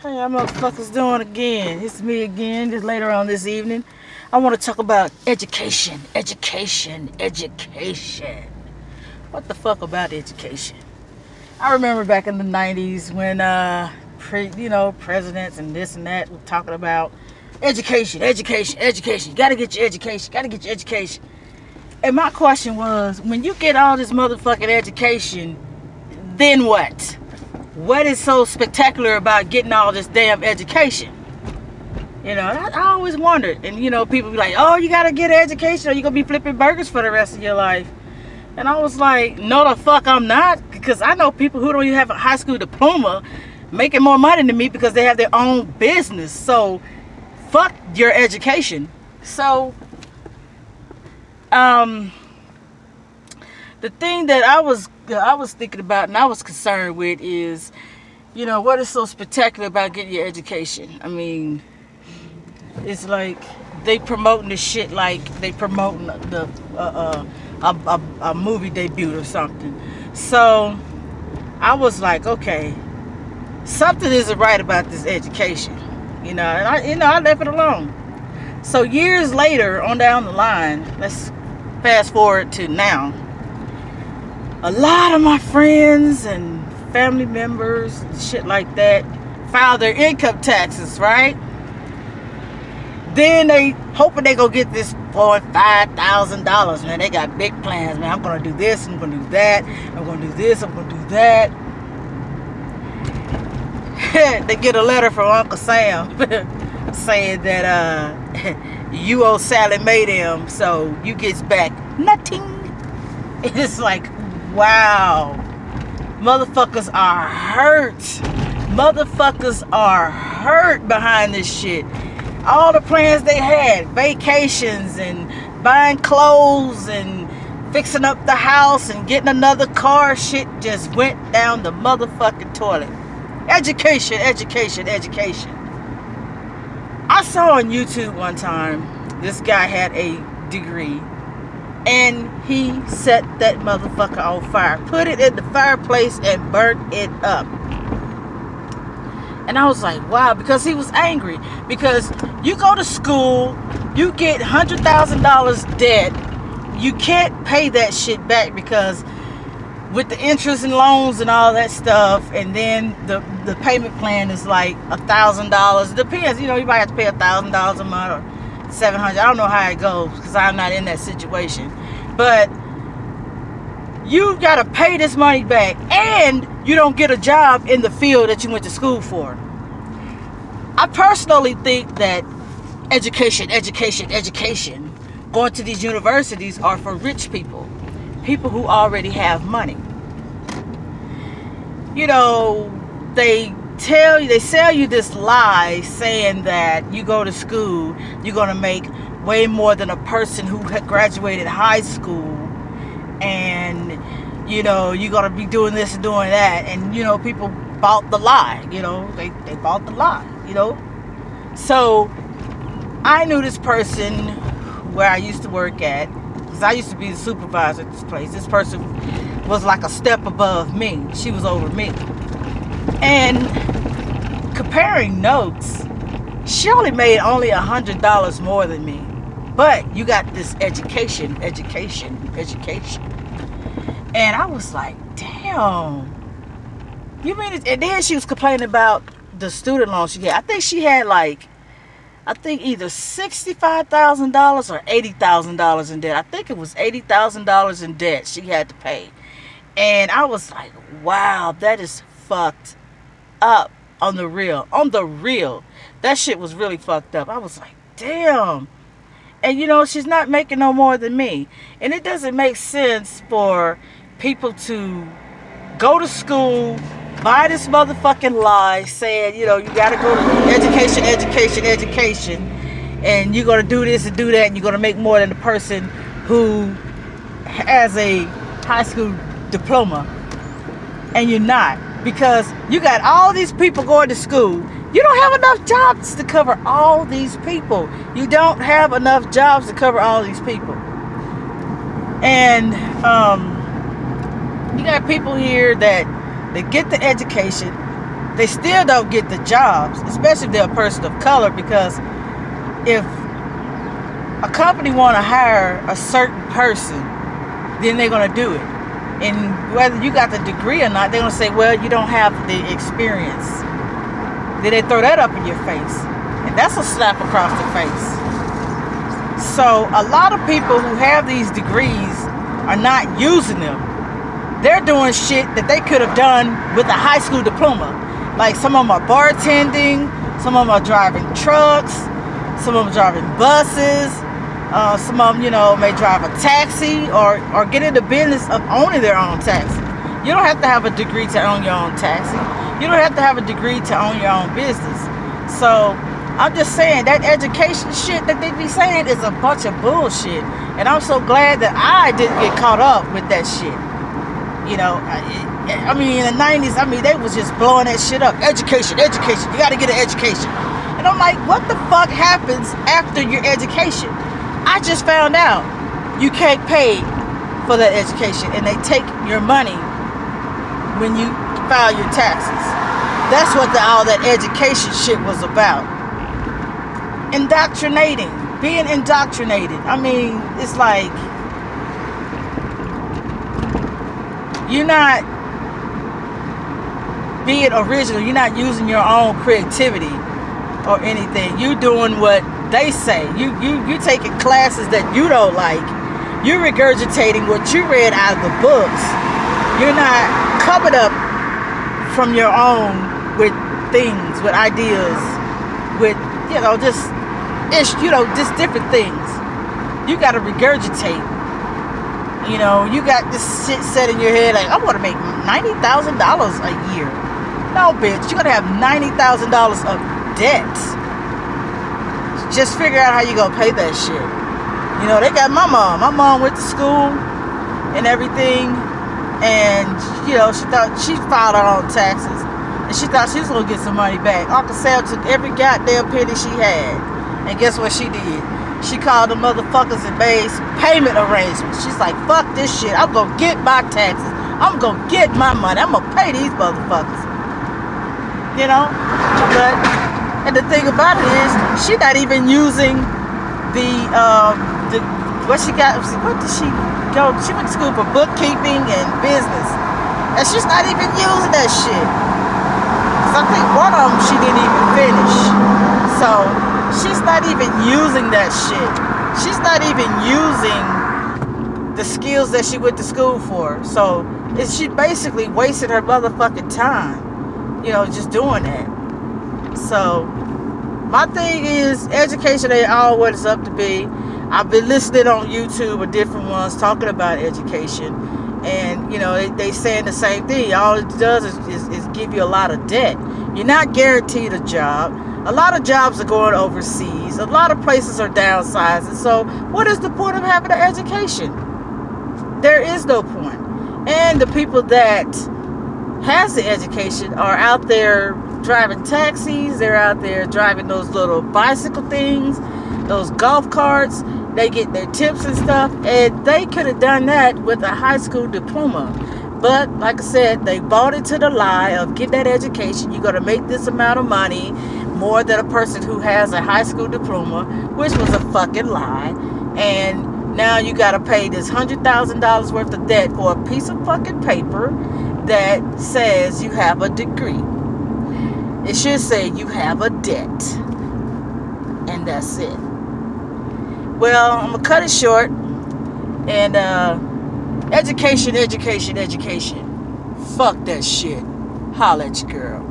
Hey, y'all motherfuckers doing again? It's me again, just later on this evening. I want to talk about education. What the fuck about education? I remember back in the 90s when, presidents and this and that were talking about education. You gotta get your education. And my question was, when you get all this motherfucking education, then what? What is so spectacular about getting all this damn education? I always wondered. And, people be like, oh, you got to get an education or you're going to be flipping burgers for the rest of your life. And I was like, no, the fuck I'm not. Because I know people who don't even have a high school diploma making more money than me because they have their own business. So, fuck your education. So, the thing that I was thinking about and I was concerned with is, what is so spectacular about getting your education? I mean, it's like they promoting this shit like they promoting a movie debut or something. So I was like, okay, something isn't right about this education, and I left it alone. So years later, on down the line, let's fast forward to now. A lot of my friends and family members and shit like that file their income taxes, right? Then they hoping they go get this $4,000-$5,000. Man, they got big plans. Man, I'm gonna do this, I'm gonna do that, I'm gonna do this, I'm gonna do that. They get a letter from Uncle Sam saying that you owe Sally Mae them, so you gets back nothing. It's like, wow, motherfuckers are hurt. Motherfuckers are hurt behind this shit. All the plans they had, vacations and buying clothes and fixing up the house and getting another car, shit just went down the motherfucking toilet. Education. I saw on YouTube one time, this guy had a degree and he set that motherfucker on fire. Put it in the fireplace and burnt it up. And I was like, wow, because he was angry. Because you go to school, you get $100,000 debt. You can't pay that shit back because with the interest and loans and all that stuff, and then the payment plan is like $1,000. It depends, you might have to pay $1,000 a month or $700. I don't know how it goes because I'm not in that situation. But you gotta pay this money back, and you don't get a job in the field that you went to school for. I personally think that education, going to these universities are for rich people who already have money. They sell you this lie saying that you go to school, you're gonna make way more than a person who had graduated high school, and you're gonna be doing this and doing that, and people bought the lie. They bought the lie. So I knew this person where I used to work at, because I used to be the supervisor at this place. This person was like a step above me. She was over me. And comparing notes, she only made $100 more than me. But you got this education. And I was like, damn. You mean it? And then she was complaining about the student loan she had. I think she had either $65,000 or $80,000 in debt. I think it was $80,000 in debt she had to pay. And I was like, wow, that is fucked up on the real. That shit was really fucked up. I was like, damn. And she's not making no more than me. And it doesn't make sense for people to go to school, buy this motherfucking lie saying, you gotta go to education, and you're gonna do this and do that, and you're gonna make more than the person who has a high school diploma. And you're not. Because you got all these people going to school. You don't have enough jobs to cover all these people. You don't have enough jobs to cover all these people. And you got people here that get the education, they still don't get the jobs, especially if they're a person of color, because if a company want to hire a certain person, then they're going to do it. And whether you got the degree or not, they're going to say, well, you don't have the experience. Then they throw that up in your face. And that's a slap across the face. So a lot of people who have these degrees are not using them. They're doing shit that they could have done with a high school diploma. Like some of them are bartending, some of them are driving trucks, some of them are driving buses, some of them, may drive a taxi or get in the business of owning their own taxi. You don't have to have a degree to own your own taxi. You don't have to have a degree to own your own business. So I'm just saying that education shit that they be saying is a bunch of bullshit. And I'm so glad that I didn't get caught up with that shit. I mean, in the 90s, they was just blowing that shit up. Education. You got to get an education. And I'm like, what the fuck happens after your education? I just found out you can't pay for that education, and they take your money when you file your taxes. That's what all that education shit was about. Indoctrinating. Being indoctrinated. It's like you're not being original. You're not using your own creativity or anything. You're doing what they say. You taking classes that you don't like. You're regurgitating what you read out of the books. You're not coming up from your own with things, with ideas, with just different things. You got to regurgitate. You got this shit set in your head like, I want to make $90,000 a year. No, bitch, you're gonna have $90,000 of debt. Just figure out how you gonna pay that shit. They got my mom. My mom went to school and everything, and she thought she filed her own taxes, and she thought she was gonna get some money back. Uncle Sam took every goddamn penny she had, and guess what she did? She called the motherfuckers and made payment arrangements. She's like, fuck this shit. I'm gonna get my taxes. I'm gonna get my money. I'm gonna pay these motherfuckers. But and the thing about it is, she not even using what she got. What did she go? She went to school for bookkeeping and business, and she's not even using that shit. 'Cause I think one of them she didn't even finish. So she's not even using that shit. She's not even using the skills that she went to school for. So she basically wasted her motherfucking time. Just doing that. So my thing is, education ain't all what it's up to be. I've been listening on YouTube of different ones talking about education, and they saying the same thing. All it does is give you a lot of debt. You're not guaranteed a job. A lot of jobs are going overseas. A lot of places are downsizing. So what is the point of having an education? There is no point. And the people that has the education are out there driving taxis. They're out there driving those little bicycle things, those golf carts. They get their tips and stuff, and they could have done that with a high school diploma. But like I said, they bought into the lie of get that education. You're going to make this amount of money, more than a person who has a high school diploma, which was a fucking lie. And now you got to pay this $100,000 worth of debt for a piece of fucking paper that says you have a degree. It should say you have a debt, and that's it. Well, I'm gonna cut it short. And education. Fuck that shit. Holla at your girl.